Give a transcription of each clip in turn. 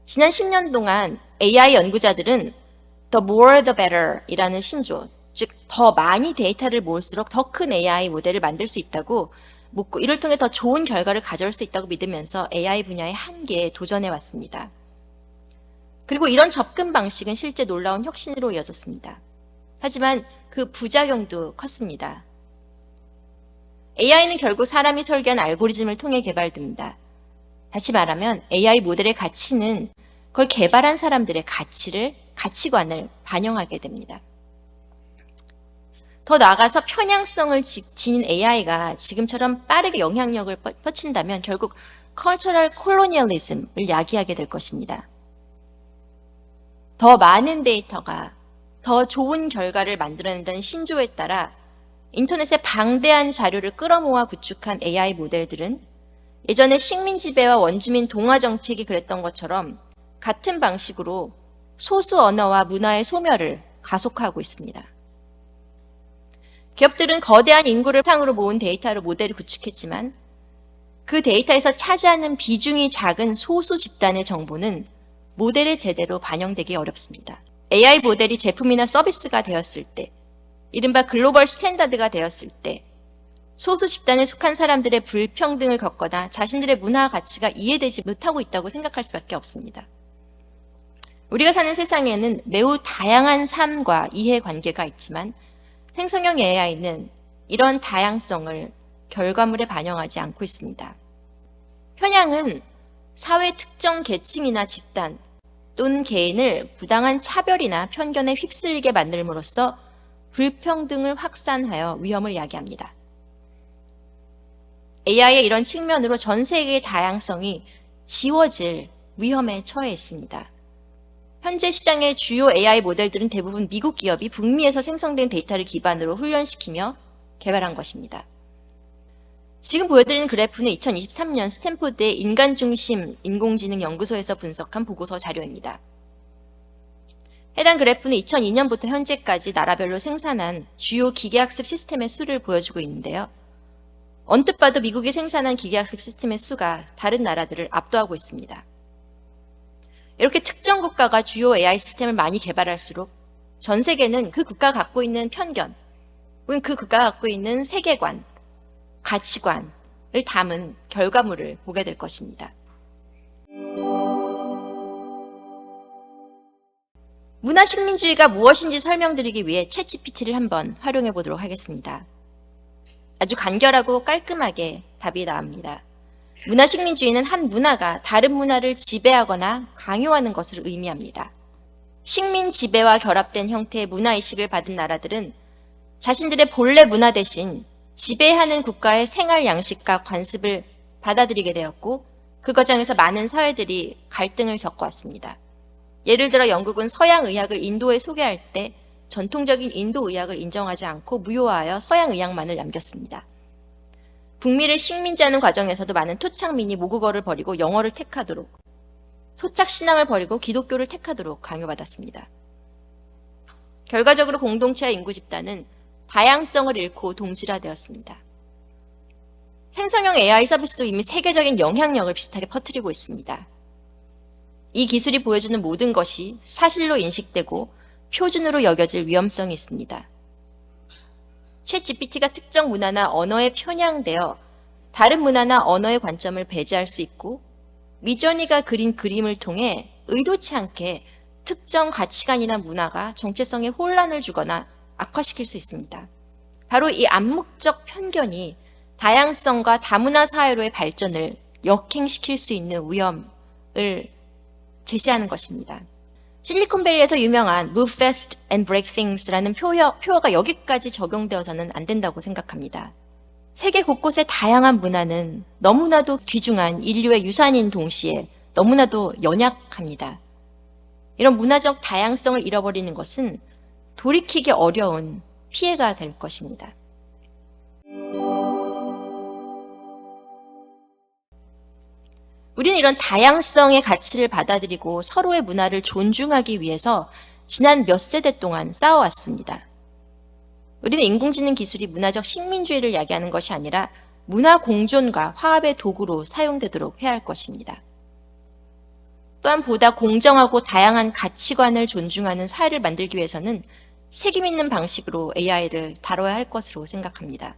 지난 10년 동안 AI 연구자들은 the more the better 이라는 신조, 즉 더 많이 데이터를 모을수록 더 큰 AI 모델을 만들 수 있다고 묻고 이를 통해 더 좋은 결과를 가져올 수 있다고 믿으면서 AI 분야의 한계에 도전해 왔습니다. 그리고 이런 접근 방식은 실제 놀라운 혁신으로 이어졌습니다. 하지만 그 부작용도 컸습니다. AI는 결국 사람이 설계한 알고리즘을 통해 개발됩니다. 다시 말하면 AI 모델의 가치는 그걸 개발한 사람들의 가치관을 반영하게 됩니다. 더 나아가서 편향성을 지닌 AI가 지금처럼 빠르게 영향력을 뻗친다면 결국 cultural colonialism을 야기하게 될 것입니다. 더 많은 데이터가 더 좋은 결과를 만들어낸다는 신조에 따라 인터넷에 방대한 자료를 끌어모아 구축한 AI 모델들은 예전에 식민 지배와 원주민 동화 정책이 그랬던 것처럼 같은 방식으로 소수 언어와 문화의 소멸을 가속화하고 있습니다. 기업들은 거대한 인구를 바탕으로 모은 데이터로 모델을 구축했지만 그 데이터에서 차지하는 비중이 작은 소수 집단의 정보는 모델에 제대로 반영되기 어렵습니다. AI 모델이 제품이나 서비스가 되었을 때, 이른바 글로벌 스탠다드가 되었을 때 소수 집단에 속한 사람들의 불평등을 겪거나 자신들의 문화 가치가 이해되지 못하고 있다고 생각할 수밖에 없습니다. 우리가 사는 세상에는 매우 다양한 삶과 이해관계가 있지만 생성형 AI는 이런 다양성을 결과물에 반영하지 않고 있습니다. 편향은 사회 특정 계층이나 집단 또는 개인을 부당한 차별이나 편견에 휩쓸리게 만들므로써 불평등을 확산하여 위험을 야기합니다. AI의 이런 측면으로 전 세계의 다양성이 지워질 위험에 처해 있습니다. 현재 시장의 주요 AI 모델들은 대부분 미국 기업이 북미에서 생성된 데이터를 기반으로 훈련시키며 개발한 것입니다. 지금 보여드리는 그래프는 2023년 스탠포드의 인간중심 인공지능 연구소에서 분석한 보고서 자료입니다. 해당 그래프는 2002년부터 현재까지 나라별로 생산한 주요 기계학습 시스템의 수를 보여주고 있는데요. 언뜻 봐도 미국이 생산한 기계학습 시스템의 수가 다른 나라들을 압도하고 있습니다. 이렇게 특정 국가가 주요 AI 시스템을 많이 개발할수록 전 세계는 그 국가가 갖고 있는 편견, 혹은 그 국가가 갖고 있는 세계관, 가치관을 담은 결과물을 보게 될 것입니다. 문화식민주의가 무엇인지 설명드리기 위해 챗GPT를 한번 활용해 보도록 하겠습니다. 아주 간결하고 깔끔하게 답이 나옵니다. 문화식민주의는 한 문화가 다른 문화를 지배하거나 강요하는 것을 의미합니다. 식민 지배와 결합된 형태의 문화의식을 받은 나라들은 자신들의 본래 문화 대신 지배하는 국가의 생활 양식과 관습을 받아들이게 되었고 그 과정에서 많은 사회들이 갈등을 겪어왔습니다. 예를 들어 영국은 서양 의학을 인도에 소개할 때 전통적인 인도 의학을 인정하지 않고 무효화하여 서양 의학만을 남겼습니다. 북미를 식민지하는 과정에서도 많은 토착민이 모국어를 버리고 영어를 택하도록, 토착신앙을 버리고 기독교를 택하도록 강요받았습니다. 결과적으로 공동체와 인구 집단은 다양성을 잃고 동질화되었습니다. 생성형 AI 서비스도 이미 세계적인 영향력을 비슷하게 퍼뜨리고 있습니다. 이 기술이 보여주는 모든 것이 사실로 인식되고 표준으로 여겨질 위험성이 있습니다. 챗GPT가 특정 문화나 언어에 편향되어 다른 문화나 언어의 관점을 배제할 수 있고 미전이가 그린 그림을 통해 의도치 않게 특정 가치관이나 문화가 정체성에 혼란을 주거나 악화시킬 수 있습니다. 바로 이 암묵적 편견이 다양성과 다문화 사회로의 발전을 역행시킬 수 있는 위험을 제시하는 것입니다. 실리콘밸리에서 유명한 Move Fast and Break Things라는 표어가 여기까지 적용되어서는 안 된다고 생각합니다. 세계 곳곳의 다양한 문화는 너무나도 귀중한 인류의 유산인 동시에 너무나도 연약합니다. 이런 문화적 다양성을 잃어버리는 것은 돌이키기 어려운 피해가 될 것입니다. 우리는 이런 다양성의 가치를 받아들이고 서로의 문화를 존중하기 위해서 지난 몇 세대 동안 싸워왔습니다. 우리는 인공지능 기술이 문화적 식민주의를 야기하는 것이 아니라 문화 공존과 화합의 도구로 사용되도록 해야 할 것입니다. 또한 보다 공정하고 다양한 가치관을 존중하는 사회를 만들기 위해서는 책임 있는 방식으로 AI를 다뤄야 할 것으로 생각합니다.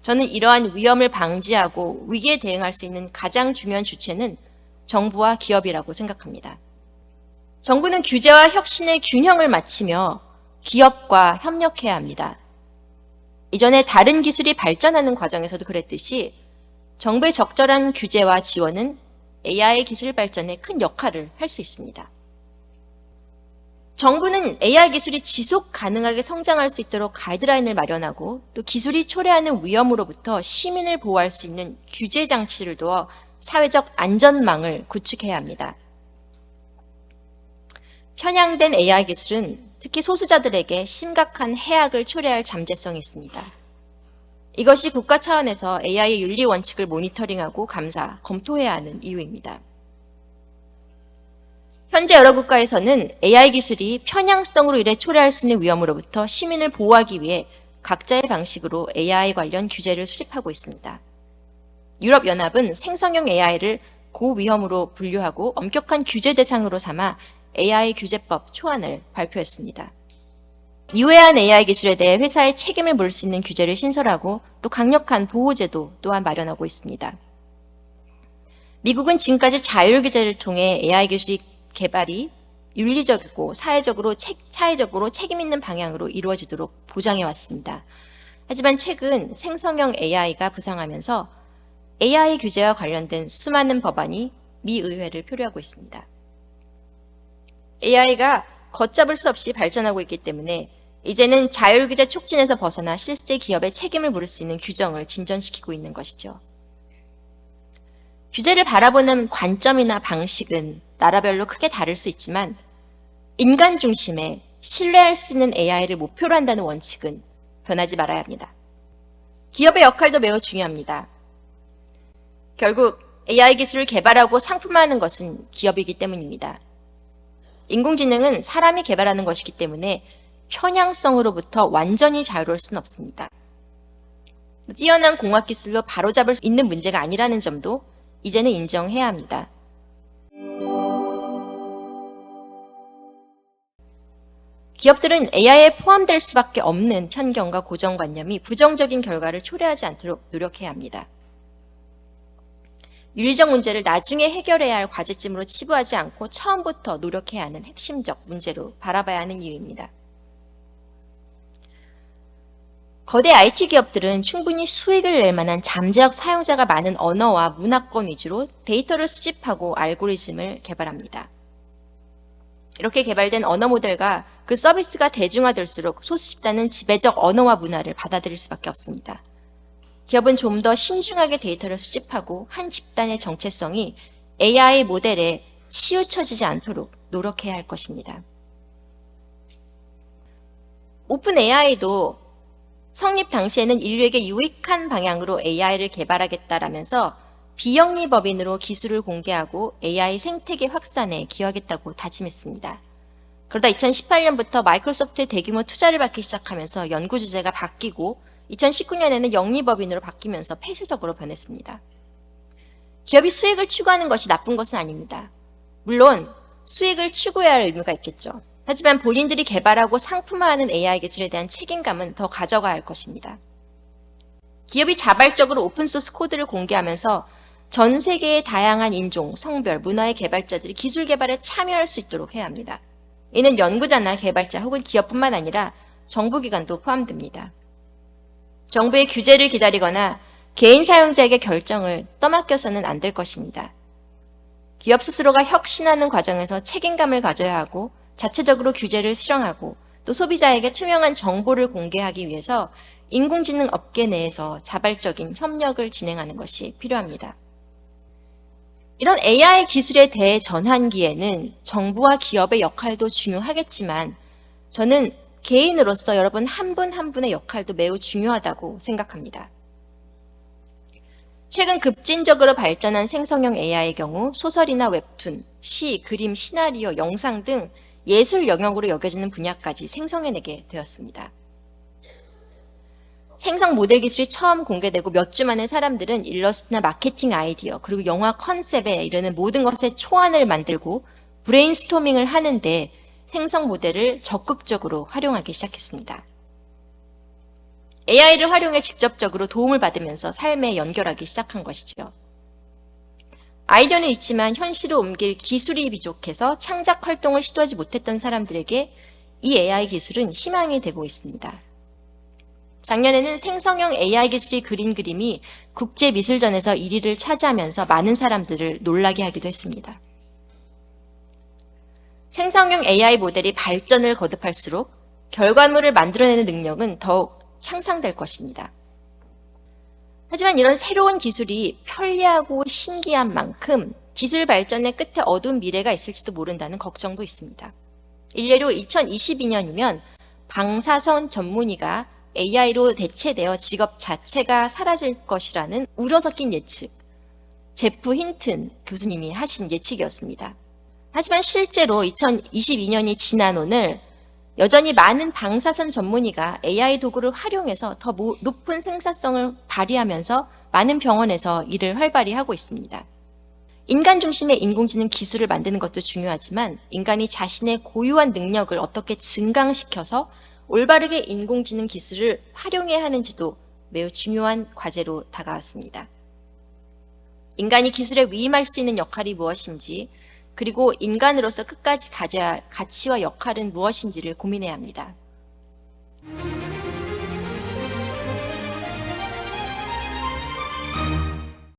저는 이러한 위험을 방지하고 위기에 대응할 수 있는 가장 중요한 주체는 정부와 기업이라고 생각합니다. 정부는 규제와 혁신의 균형을 맞추며 기업과 협력해야 합니다. 이전에 다른 기술이 발전하는 과정에서도 그랬듯이 정부의 적절한 규제와 지원은 AI 기술 발전에 큰 역할을 할 수 있습니다. 정부는 AI 기술이 지속 가능하게 성장할 수 있도록 가이드라인을 마련하고 또 기술이 초래하는 위험으로부터 시민을 보호할 수 있는 규제 장치를 두어 사회적 안전망을 구축해야 합니다. 편향된 AI 기술은 특히 소수자들에게 심각한 해악을 초래할 잠재성이 있습니다. 이것이 국가 차원에서 AI의 윤리 원칙을 모니터링하고 감사, 검토해야 하는 이유입니다. 현재 여러 국가에서는 AI 기술이 편향성으로 인해 초래할 수 있는 위험으로부터 시민을 보호하기 위해 각자의 방식으로 AI 관련 규제를 수립하고 있습니다. 유럽연합은 생성형 AI를 고위험으로 분류하고 엄격한 규제 대상으로 삼아 AI 규제법 초안을 발표했습니다. 유해한 AI 기술에 대해 회사의 책임을 물을 수 있는 규제를 신설하고 또 강력한 보호제도 또한 마련하고 있습니다. 미국은 지금까지 자율 규제를 통해 AI 기술 개발이 윤리적이고 사회적으로 책임 있는 방향으로 이루어지도록 보장해 왔습니다. 하지만 최근 생성형 AI가 부상하면서 AI 규제와 관련된 수많은 법안이 미 의회를 표류하고 있습니다. AI가 걷잡을 수 없이 발전하고 있기 때문에 이제는 자율규제 촉진에서 벗어나 실제 기업의 책임을 물을 수 있는 규정을 진전시키고 있는 것이죠. 규제를 바라보는 관점이나 방식은 나라별로 크게 다를 수 있지만 인간 중심의 신뢰할 수 있는 AI를 목표로 한다는 원칙은 변하지 말아야 합니다. 기업의 역할도 매우 중요합니다. 결국 AI 기술을 개발하고 상품화하는 것은 기업이기 때문입니다. 인공지능은 사람이 개발하는 것이기 때문에 편향성으로부터 완전히 자유로울 수는 없습니다. 뛰어난 공학 기술로 바로잡을 수 있는 문제가 아니라는 점도 이제는 인정해야 합니다. 기업들은 AI에 포함될 수밖에 없는 편견과 고정관념이 부정적인 결과를 초래하지 않도록 노력해야 합니다. 윤리적 문제를 나중에 해결해야 할 과제쯤으로 치부하지 않고 처음부터 노력해야 하는 핵심적 문제로 바라봐야 하는 이유입니다. 거대 IT 기업들은 충분히 수익을 낼 만한 잠재적 사용자가 많은 언어와 문화권 위주로 데이터를 수집하고 알고리즘을 개발합니다. 이렇게 개발된 언어 모델과 그 서비스가 대중화될수록 소수 집단은 지배적 언어와 문화를 받아들일 수밖에 없습니다. 기업은 좀 더 신중하게 데이터를 수집하고 한 집단의 정체성이 AI 모델에 치우쳐지지 않도록 노력해야 할 것입니다. 오픈 AI도 성립 당시에는 인류에게 유익한 방향으로 AI를 개발하겠다라면서 비영리법인으로 기술을 공개하고 AI 생태계 확산에 기여하겠다고 다짐했습니다. 그러다 2018년부터 마이크로소프트의 대규모 투자를 받기 시작하면서 연구 주제가 바뀌고 2019년에는 영리법인으로 바뀌면서 폐쇄적으로 변했습니다. 기업이 수익을 추구하는 것이 나쁜 것은 아닙니다. 물론 수익을 추구해야 할 의무가 있겠죠. 하지만 본인들이 개발하고 상품화하는 AI 기술에 대한 책임감은 더 가져가야 할 것입니다. 기업이 자발적으로 오픈소스 코드를 공개하면서 전 세계의 다양한 인종, 성별, 문화의 개발자들이 기술 개발에 참여할 수 있도록 해야 합니다. 이는 연구자나 개발자 혹은 기업뿐만 아니라 정부기관도 포함됩니다. 정부의 규제를 기다리거나 개인 사용자에게 결정을 떠맡겨서는 안 될 것입니다. 기업 스스로가 혁신하는 과정에서 책임감을 가져야 하고 자체적으로 규제를 실행하고 또 소비자에게 투명한 정보를 공개하기 위해서 인공지능 업계 내에서 자발적인 협력을 진행하는 것이 필요합니다. 이런 AI 기술의 대전환기에는 정부와 기업의 역할도 중요하겠지만 저는 개인으로서 여러분 한 분 한 분의 역할도 매우 중요하다고 생각합니다. 최근 급진적으로 발전한 생성형 AI의 경우 소설이나 웹툰, 시, 그림, 시나리오, 영상 등 예술 영역으로 여겨지는 분야까지 생성해내게 되었습니다. 생성 모델 기술이 처음 공개되고 몇 주 만에 사람들은 일러스트나 마케팅 아이디어 그리고 영화 컨셉에 이르는 모든 것의 초안을 만들고 브레인스토밍을 하는데 생성 모델을 적극적으로 활용하기 시작했습니다. AI를 활용해 직접적으로 도움을 받으면서 삶에 연결하기 시작한 것이죠. 아이디어는 있지만 현실로 옮길 기술이 부족해서 창작 활동을 시도하지 못했던 사람들에게 이 AI 기술은 희망이 되고 있습니다. 작년에는 생성형 AI 기술이 그린 그림이 국제미술전에서 1위를 차지하면서 많은 사람들을 놀라게 하기도 했습니다. 생성형 AI 모델이 발전을 거듭할수록 결과물을 만들어내는 능력은 더욱 향상될 것입니다. 하지만 이런 새로운 기술이 편리하고 신기한 만큼 기술 발전의 끝에 어두운 미래가 있을지도 모른다는 걱정도 있습니다. 일례로 2022년이면 방사선 전문의가 AI로 대체되어 직업 자체가 사라질 것이라는 우려 섞인 예측, 제프 힌튼 교수님이 하신 예측이었습니다. 하지만 실제로 2022년이 지난 오늘 여전히 많은 방사선 전문의가 AI 도구를 활용해서 더 높은 생산성을 발휘하면서 많은 병원에서 일을 활발히 하고 있습니다. 인간 중심의 인공지능 기술을 만드는 것도 중요하지만 인간이 자신의 고유한 능력을 어떻게 증강시켜서 올바르게 인공지능 기술을 활용해야 하는지도 매우 중요한 과제로 다가왔습니다. 인간이 기술에 위임할 수 있는 역할이 무엇인지, 그리고 인간으로서 끝까지 가져야 할 가치와 역할은 무엇인지를 고민해야 합니다.